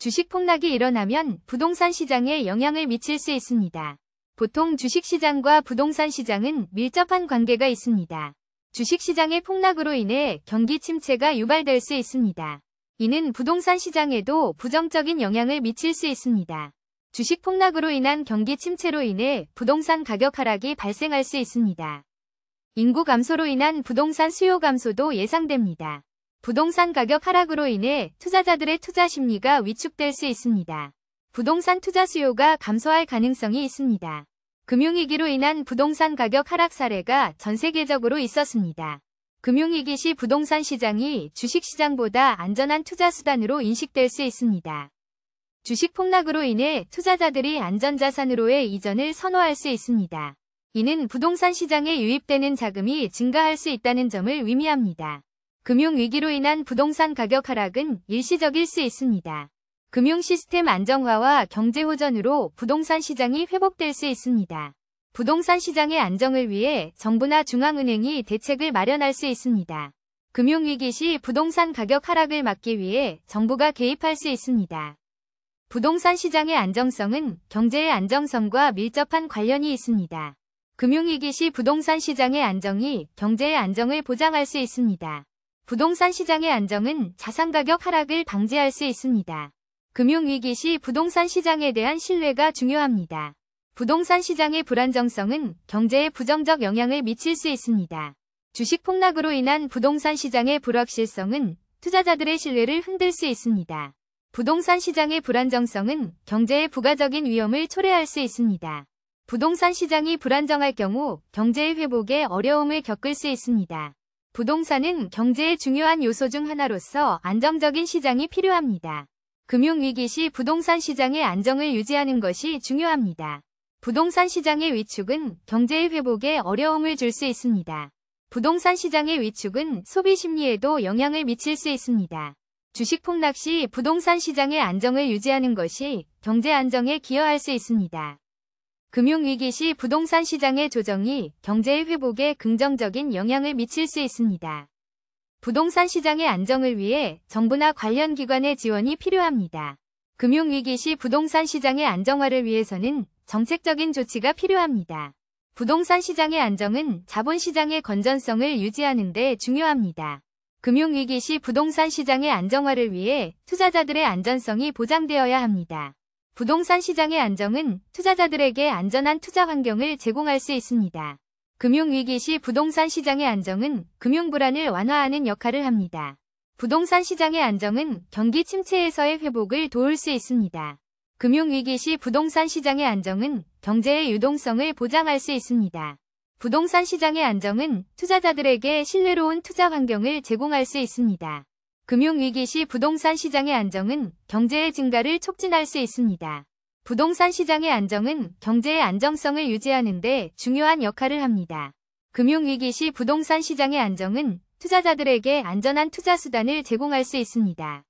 주식 폭락이 일어나면 부동산 시장에 영향을 미칠 수 있습니다. 보통 주식시장과 부동산 시장은 밀접한 관계가 있습니다. 주식시장의 폭락으로 인해 경기 침체가 유발될 수 있습니다. 이는 부동산 시장에도 부정적인 영향을 미칠 수 있습니다. 주식 폭락으로 인한 경기 침체로 인해 부동산 가격 하락이 발생할 수 있습니다. 인구 감소로 인한 부동산 수요 감소도 예상됩니다. 부동산 가격 하락으로 인해 투자자들의 투자 심리가 위축될 수 있습니다. 부동산 투자 수요가 감소할 가능성이 있습니다. 금융위기로 인한 부동산 가격 하락 사례가 전 세계적으로 있었습니다. 금융위기 시 부동산 시장이 주식시장보다 안전한 투자 수단으로 인식될 수 있습니다. 주식 폭락으로 인해 투자자들이 안전자산으로의 이전을 선호할 수 있습니다. 이는 부동산 시장에 유입되는 자금이 증가할 수 있다는 점을 의미합니다. 금융위기로 인한 부동산 가격 하락은 일시적일 수 있습니다. 금융 시스템 안정화와 경제 호전으로 부동산 시장이 회복될 수 있습니다. 부동산 시장의 안정을 위해 정부나 중앙은행이 대책을 마련할 수 있습니다. 금융위기 시 부동산 가격 하락을 막기 위해 정부가 개입할 수 있습니다. 부동산 시장의 안정성은 경제의 안정성과 밀접한 관련이 있습니다. 금융위기 시 부동산 시장의 안정이 경제의 안정을 보장할 수 있습니다. 부동산 시장의 안정은 자산 가격 하락을 방지할 수 있습니다. 금융위기 시 부동산 시장에 대한 신뢰가 중요합니다. 부동산 시장의 불안정성은 경제에 부정적 영향을 미칠 수 있습니다. 주식 폭락으로 인한 부동산 시장의 불확실성은 투자자들의 신뢰를 흔들 수 있습니다. 부동산 시장의 불안정성은 경제에 부가적인 위험을 초래할 수 있습니다. 부동산 시장이 불안정할 경우 경제의 회복에 어려움을 겪을 수 있습니다. 부동산은 경제의 중요한 요소 중 하나로서 안정적인 시장이 필요합니다. 금융위기 시 부동산 시장의 안정을 유지하는 것이 중요합니다. 부동산 시장의 위축은 경제의 회복에 어려움을 줄 수 있습니다. 부동산 시장의 위축은 소비 심리에도 영향을 미칠 수 있습니다. 주식 폭락 시 부동산 시장의 안정을 유지하는 것이 경제 안정에 기여할 수 있습니다. 금융위기 시 부동산 시장의 조정이 경제의 회복에 긍정적인 영향을 미칠 수 있습니다. 부동산 시장의 안정을 위해 정부나 관련 기관의 지원이 필요합니다. 금융위기 시 부동산 시장의 안정화를 위해서는 정책적인 조치가 필요합니다. 부동산 시장의 안정은 자본시장의 건전성을 유지하는 데 중요합니다. 금융위기 시 부동산 시장의 안정화를 위해 투자자들의 안전성이 보장되어야 합니다. 부동산 시장의 안정은 투자자들에게 안전한 투자 환경을 제공할 수 있습니다. 금융위기 시 부동산 시장의 안정은 금융불안을 완화하는 역할을 합니다. 부동산 시장의 안정은 경기 침체에서의 회복을 도울 수 있습니다. 금융위기 시 부동산 시장의 안정은 경제의 유동성을 보장할 수 있습니다. 부동산 시장의 안정은 투자자들에게 신뢰로운 투자 환경을 제공할 수 있습니다. 금융위기 시 부동산 시장의 안정은 경제의 증가를 촉진할 수 있습니다. 부동산 시장의 안정은 경제의 안정성을 유지하는 데 중요한 역할을 합니다. 금융위기 시 부동산 시장의 안정은 투자자들에게 안전한 투자 수단을 제공할 수 있습니다.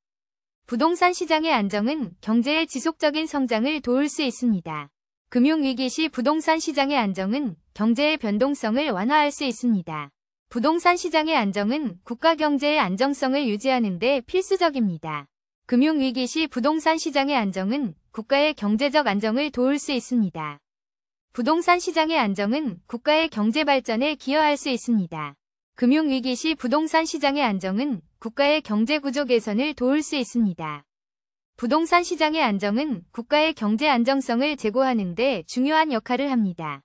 부동산 시장의 안정은 경제의 지속적인 성장을 도울 수 있습니다. 금융위기 시 부동산 시장의 안정은 경제의 변동성을 완화할 수 있습니다. 부동산 시장의 안정은 국가 경제의 안정성을 유지하는 데 필수적입니다. 금융위기 시 부동산 시장의 안정은 국가의 경제적 안정을 도울 수 있습니다. 부동산 시장의 안정은 국가의 경제 발전에 기여할 수 있습니다. 금융위기 시 부동산 시장의 안정은 국가의 경제 구조 개선을 도울 수 있습니다. 부동산 시장의 안정은 국가의 경제 안정성을 제고하는 데 중요한 역할을 합니다.